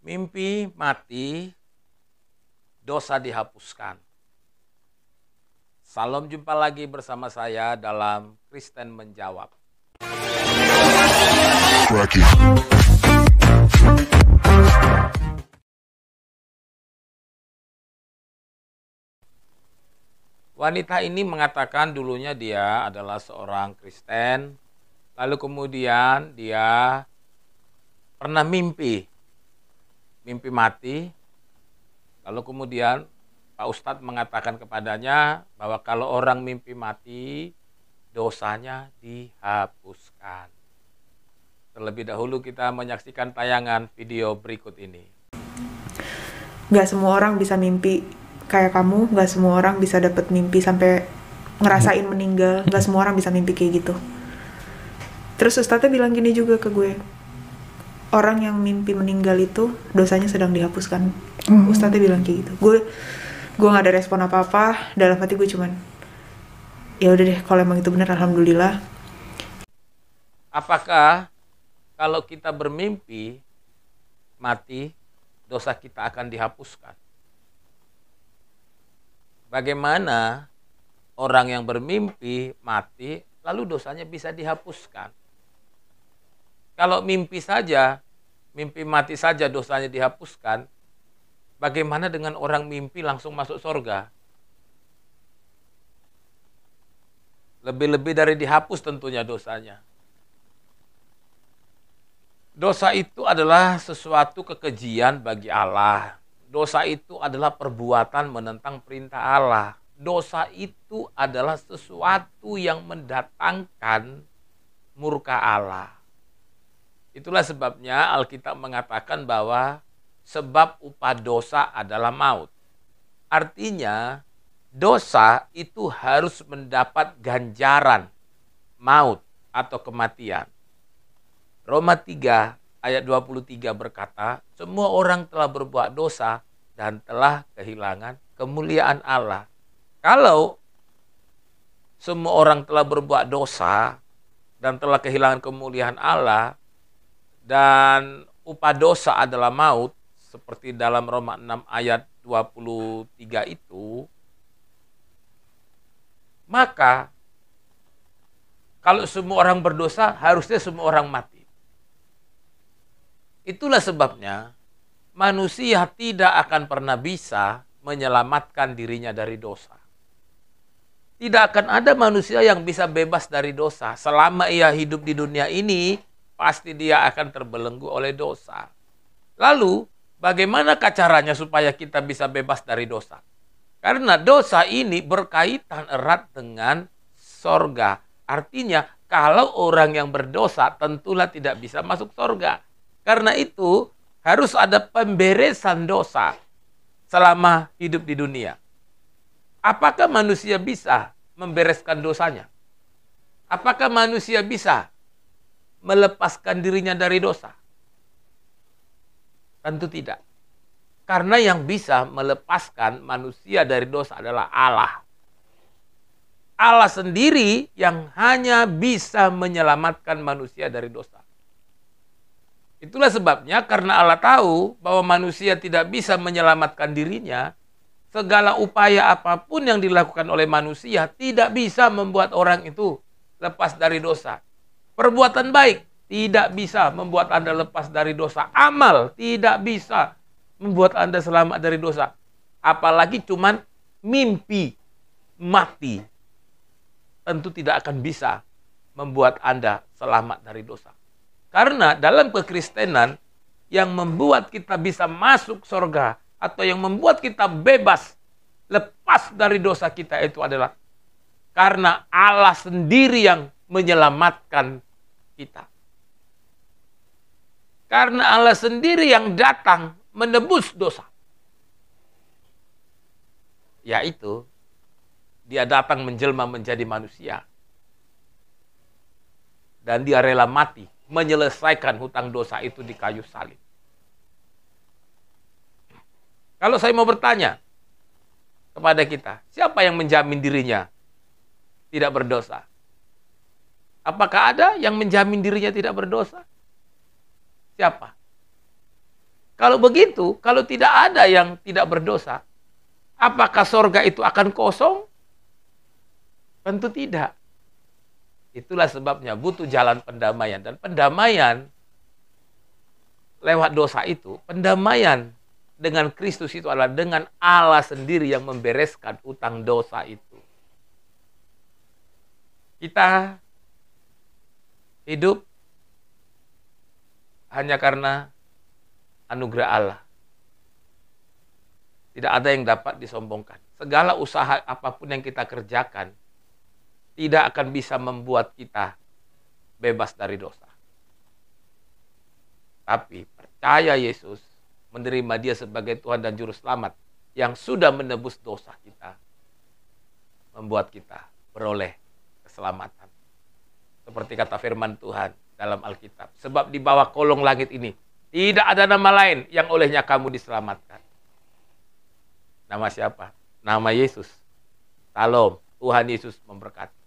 Mimpi mati, dosa dihapuskan. Salam, jumpa lagi bersama saya dalam Kristen Menjawab. Wanita ini mengatakan dulunya dia adalah seorang Kristen, lalu kemudian dia pernah mimpi mati, lalu kemudian Pak Ustadz mengatakan kepadanya bahwa kalau orang mimpi mati, dosanya dihapuskan. Terlebih dahulu kita menyaksikan tayangan video berikut ini. Gak semua orang bisa mimpi kayak kamu, gak semua orang bisa dapet mimpi sampai ngerasain meninggal, gak semua orang bisa mimpi kayak gitu. Terus Ustadznya bilang gini juga ke gue, orang yang mimpi meninggal itu dosanya sedang dihapuskan. Ustadznya bilang kayak gitu. Gue gak ada respon apa-apa, dalam hati gue cuman, ya udah deh, kalau emang itu benar, alhamdulillah. Apakah kalau kita bermimpi mati, dosa kita akan dihapuskan? Bagaimana orang yang bermimpi mati, lalu dosanya bisa dihapuskan? Kalau mimpi mati saja dosanya dihapuskan, bagaimana dengan orang mimpi langsung masuk surga? Lebih-lebih dari dihapus tentunya dosanya. Dosa itu adalah sesuatu kekejian bagi Allah. Dosa itu adalah perbuatan menentang perintah Allah. Dosa itu adalah sesuatu yang mendatangkan murka Allah. Itulah sebabnya Alkitab mengatakan bahwa sebab upah dosa adalah maut. Artinya dosa itu harus mendapat ganjaran maut atau kematian. Roma 3 ayat 23 berkata, semua orang telah berbuat dosa dan telah kehilangan kemuliaan Allah. Kalau semua orang telah berbuat dosa dan telah kehilangan kemuliaan Allah, dan upah dosa adalah maut, seperti dalam Roma 6 ayat 23 itu, maka kalau semua orang berdosa, harusnya semua orang mati. Itulah sebabnya manusia tidak akan pernah bisa menyelamatkan dirinya dari dosa. Tidak akan ada manusia yang bisa bebas dari dosa. Selama ia hidup di dunia ini, pasti dia akan terbelenggu oleh dosa. Lalu, bagaimana caranya supaya kita bisa bebas dari dosa? Karena dosa ini berkaitan erat dengan sorga. Artinya, kalau orang yang berdosa tentulah tidak bisa masuk sorga. Karena itu, harus ada pemberesan dosa selama hidup di dunia. Apakah manusia bisa membereskan dosanya? Apakah manusia bisa melepaskan dirinya dari dosa? Tentu tidak. Karena yang bisa melepaskan manusia dari dosa adalah Allah. Allah sendiri yang hanya bisa menyelamatkan manusia dari dosa. Itulah sebabnya karena Allah tahu bahwa manusia tidak bisa menyelamatkan dirinya, segala upaya apapun yang dilakukan oleh manusia tidak bisa membuat orang itu lepas dari dosa. Perbuatan baik tidak bisa membuat Anda lepas dari dosa. Amal tidak bisa membuat Anda selamat dari dosa. Apalagi cuman mimpi mati. Tentu tidak akan bisa membuat Anda selamat dari dosa. Karena dalam kekristenan yang membuat kita bisa masuk surga atau yang membuat kita bebas lepas dari dosa kita itu adalah karena Allah sendiri yang menyelamatkan kita. Karena Allah sendiri yang datang menebus dosa. Yaitu, dia datang menjelma menjadi manusia. Dan dia rela mati, menyelesaikan hutang dosa itu di kayu salib. Kalau saya mau bertanya kepada kita, siapa yang menjamin dirinya tidak berdosa? Apakah ada yang menjamin dirinya tidak berdosa? Siapa? Kalau begitu, kalau tidak ada yang tidak berdosa, apakah sorga itu akan kosong? Tentu tidak. Itulah sebabnya butuh jalan pendamaian. Dan pendamaian lewat dosa itu, pendamaian dengan Kristus itu adalah dengan Allah sendiri yang membereskan utang dosa itu. Kita hidup hanya karena anugerah Allah. Tidak ada yang dapat disombongkan. Segala usaha apapun yang kita kerjakan tidak akan bisa membuat kita bebas dari dosa. Tapi percaya Yesus, menerima Dia sebagai Tuhan dan Juru Selamat yang sudah menebus dosa kita, membuat kita beroleh keselamatan. Seperti kata firman Tuhan dalam Alkitab. Sebab di bawah kolong langit ini tidak ada nama lain yang olehnya kamu diselamatkan. Nama siapa? Nama Yesus. Salam. Tuhan Yesus memberkati.